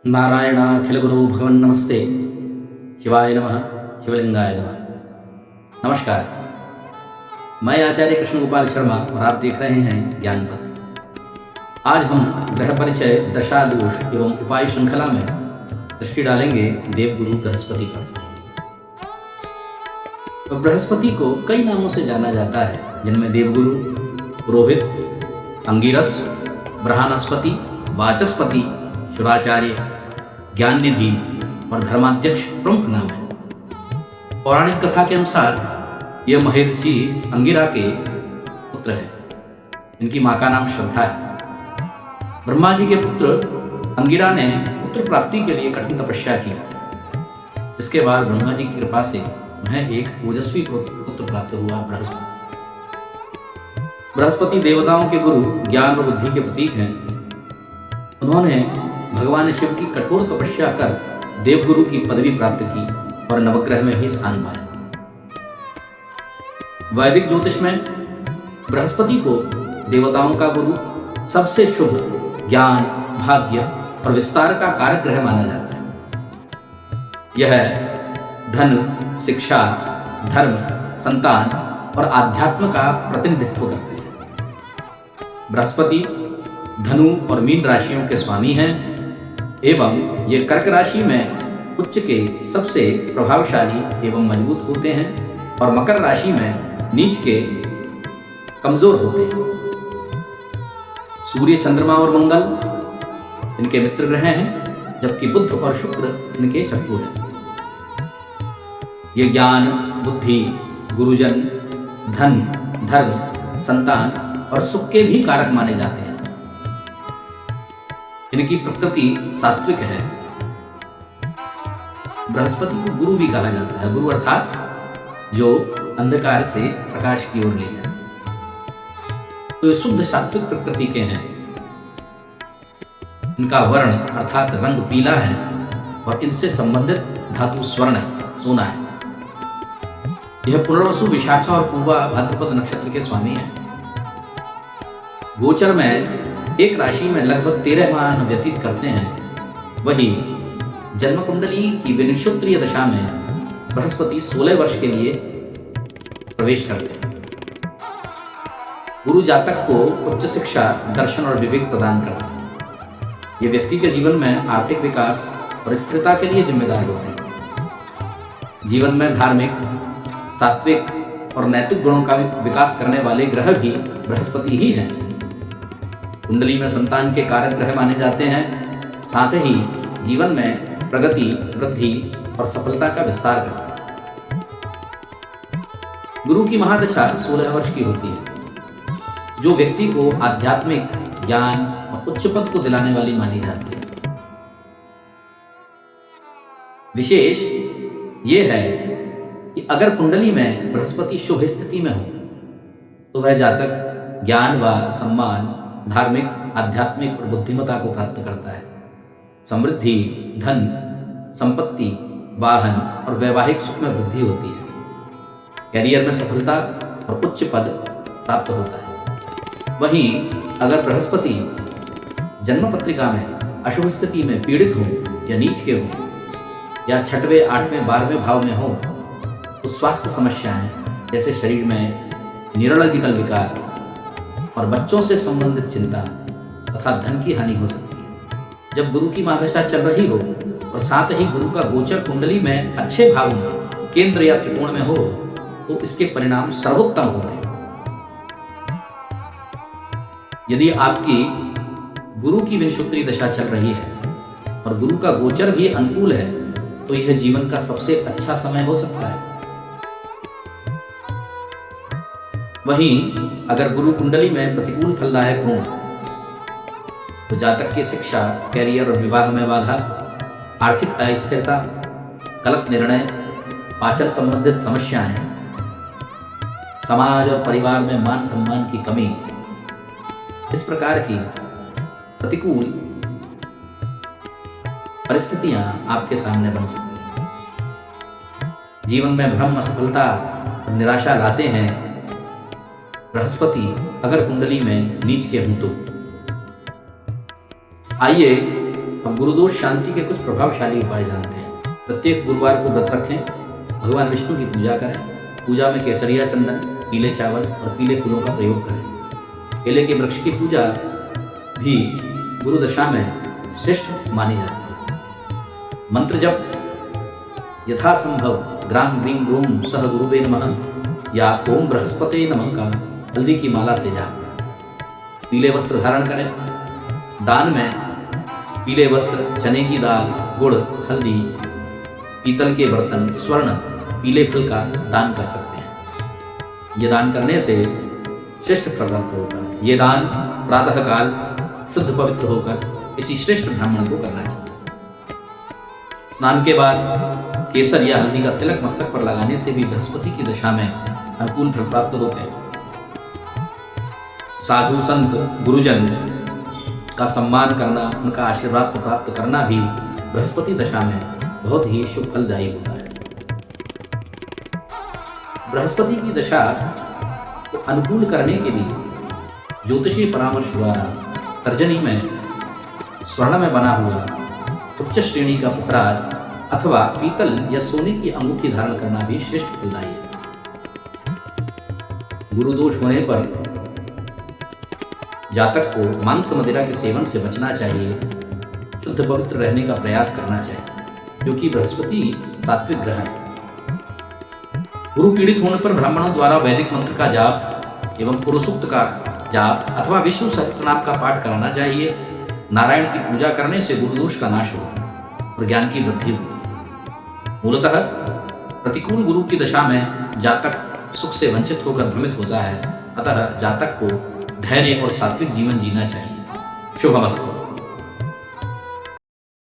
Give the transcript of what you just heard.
नारायणाखिल गुरु भगवन नमस्ते। शिवाय नमः, शिवलिंगाय नमः। नमस्कार, मैं आचार्य कृष्ण गोपाल शर्मा और आप देख रहे हैं ज्ञानपथ। आज हम ग्रह परिचय, दशा, दोष एवं उपाय श्रृंखला में दृष्टि डालेंगे देवगुरु बृहस्पति पर। तो बृहस्पति को कई नामों से जाना जाता है, जिनमें देवगुरु, पुरोहित, अंगिरस, बृहस्पति, वाचस्पति, शुराचार्य, ज्ञान निधि और धर्माध्यक्ष प्रमुख नाम है। पौराणिक कथा के अनुसार यह महर्षि अंगिरा के पुत्र है। इनकी मां का नाम श्रद्धा है। ब्रह्मा जी के पुत्र अंगिरा ने पुत्र प्राप्ति के लिए कठिन तपस्या की। इसके बाद ब्रह्मा जी की कृपा से उन्हें एक ओजस्वी पुत्र प्राप्त हुआ, बृहस्पति। बृहस्पति देवताओं के गुरु, ज्ञान और बुद्धि के प्रतीक हैं। उन्होंने भगवान शिव की कठोर तपस्या कर देवगुरु की पदवी प्राप्त की और नवग्रह में भी स्थान पाया। वैदिक ज्योतिष में बृहस्पति को देवताओं का गुरु, सबसे शुभ, ज्ञान, भाग्य और विस्तार का कारक ग्रह माना जाता है। यह धन, शिक्षा, धर्म, संतान और आध्यात्म का प्रतिनिधित्व करते हैं। बृहस्पति धनु और मीन राशियों के स्वामी हैं एवं ये कर्क राशि में उच्च के सबसे प्रभावशाली एवं मजबूत होते हैं और मकर राशि में नीच के कमजोर होते हैं। सूर्य, चंद्रमा और मंगल इनके मित्र ग्रह हैं, जबकि बुध और शुक्र इनके शत्रु हैं। ये ज्ञान, बुद्धि, गुरुजन, धन, धर्म, संतान और सुख के भी कारक माने जाते हैं। इनकी प्रकृति सात्विक है। बृहस्पति को गुरु भी कहा जाता है। गुरु अर्थात जो अंधकार से प्रकाश की ओर ले जाए। तो ये शुद्ध सात्विक प्रकृति के हैं। इनका वर्ण अर्थात रंग पीला है और इनसे संबंधित धातु स्वर्ण है, सोना है। यह पुनर्वसु, विशाखा और पूर्वा भाद्रपद नक्षत्र के स्वामी हैं। गोचर में एक राशि में लगभग 13 माह व्यतीत करते हैं। वही जन्म कुंडली की विनिक्षुत्रीय दशा में बृहस्पति 16 वर्ष के लिए प्रवेश करते हैं। गुरु जातक को उच्च शिक्षा, दर्शन और विवेक प्रदान करते हैं। ये व्यक्ति के जीवन में आर्थिक विकास और स्थिरता के लिए जिम्मेदार होते हैं। जीवन में धार्मिक, सात्विक और नैतिक गुणों का विकास करने वाले ग्रह भी बृहस्पति ही हैं। कुंडली में संतान के कारक ग्रह माने जाते हैं। साथ ही जीवन में प्रगति, वृद्धि और सफलता का विस्तार करते हैं। गुरु की महादशा 16 वर्ष की होती है, जो व्यक्ति को आध्यात्मिक, ज्ञान और उच्च पद को दिलाने वाली मानी जाती है। विशेष ये है कि अगर कुंडली में बृहस्पति शुभ स्थिति में हो तो वह जातक ज्ञान व सम्मान, धार्मिक, आध्यात्मिक और बुद्धिमत्ता को प्राप्त करता है। समृद्धि, धन, संपत्ति, वाहन और वैवाहिक सुख में वृद्धि होती है। कैरियर में सफलता और उच्च पद प्राप्त होता है। वहीं अगर बृहस्पति जन्म पत्रिका में अशुभ स्थिति में पीड़ित हो या नीच के हो या 6वें, 8वें, 12वें भाव में हो तो स्वास्थ्य समस्याएं जैसे शरीर में न्यूरोलॉजिकल विकार और बच्चों से संबंधित चिंता तथा धन की हानि हो सकती है। जब गुरु की महादशा चल रही हो और साथ ही गुरु का गोचर कुंडली में अच्छे भाव में, केंद्र या त्रिकोण में हो तो इसके परिणाम सर्वोत्तम होते हैं। यदि आपकी गुरु की विंशुत्री दशा चल रही है और गुरु का गोचर भी अनुकूल है तो यह जीवन का सबसे अच्छा समय हो सकता है। वहीं अगर गुरु कुंडली में प्रतिकूल फलदायक हो तो जातक की शिक्षा, कैरियर और विवाह में बाधा, आर्थिक अस्थिरता, गलत निर्णय, पाचन संबंधित समस्याएं, समाज और परिवार में मान सम्मान की कमी, इस प्रकार की प्रतिकूल परिस्थितियां आपके सामने बन सकती हैं। जीवन में भ्रम, असफलता और निराशा लाते हैं बृहस्पति अगर कुंडली में नीच के हों तो। आइए हम गुरुदोष शांति के कुछ प्रभावशाली उपाय जानते हैं। प्रत्येक गुरुवार को व्रत रखें, भगवान विष्णु की पूजा करें। पूजा में केसरिया चंदन, पीले चावल और पीले फूलों का प्रयोग करें। केले के वृक्ष की पूजा भी गुरु दशा में श्रेष्ठ मानी जाती है। मंत्र जप यथासंभव ग्राम ग्रीम ग्रोम सह गुरुवे नमः या ओम बृहस्पते नमः का हल्दी की माला से जाप करें। पीले वस्त्र धारण करें। दान में पीले वस्त्र, चने की दाल, गुड़, हल्दी, पीतल के बर्तन, स्वर्ण, पीले फल का दान कर सकते हैं। ये दान करने से श्रेष्ठ फल प्राप्त होगा। ये दान प्रातःकाल शुद्ध पवित्र होकर किसी श्रेष्ठ ब्राह्मण को करना चाहिए। स्नान के बाद केसर या हल्दी का तिलक मस्तक पर लगाने से भी बृहस्पति की दशा में अनुकूल फल प्राप्त होते हैं। साधु संत गुरुजन का सम्मान करना, उनका आशीर्वाद प्राप्त करना भी बृहस्पति दशा में बहुत ही शुभ फलदायी होता है। बृहस्पति की दशा को अनुकूल करने के लिए ज्योतिषीय परामर्श द्वारा तर्जनी में स्वर्ण में बना हुआ उच्च श्रेणी का पुखराज अथवा पीतल या सोने की अंगूठी धारण करना भी श्रेष्ठ फलदायी है। गुरुदोष होने पर जातक को मांस मदिरा के सेवन से बचना चाहिए, शुद्ध पवित्र रहने का प्रयास करना चाहिए, क्योंकि बृहस्पति सात्विक ग्रह है। गुरु पीड़ित होने पर ब्राह्मणों द्वारा वैदिक मंत्र का जाप एवं पुरुषोक्त का जाप अथवा विष्णु सहस्त्रनाम का पाठ कराना चाहिए। नारायण की पूजा करने से गुरुदोष का नाश होता है और ज्ञान की वृद्धि होती है। मूलतः प्रतिकूल गुरु की दशा में जातक सुख से वंचित होकर भ्रमित होता है, अतः जातक को धैर्य और सात्विक जीवन जीना चाहिए। शुभमस्तु।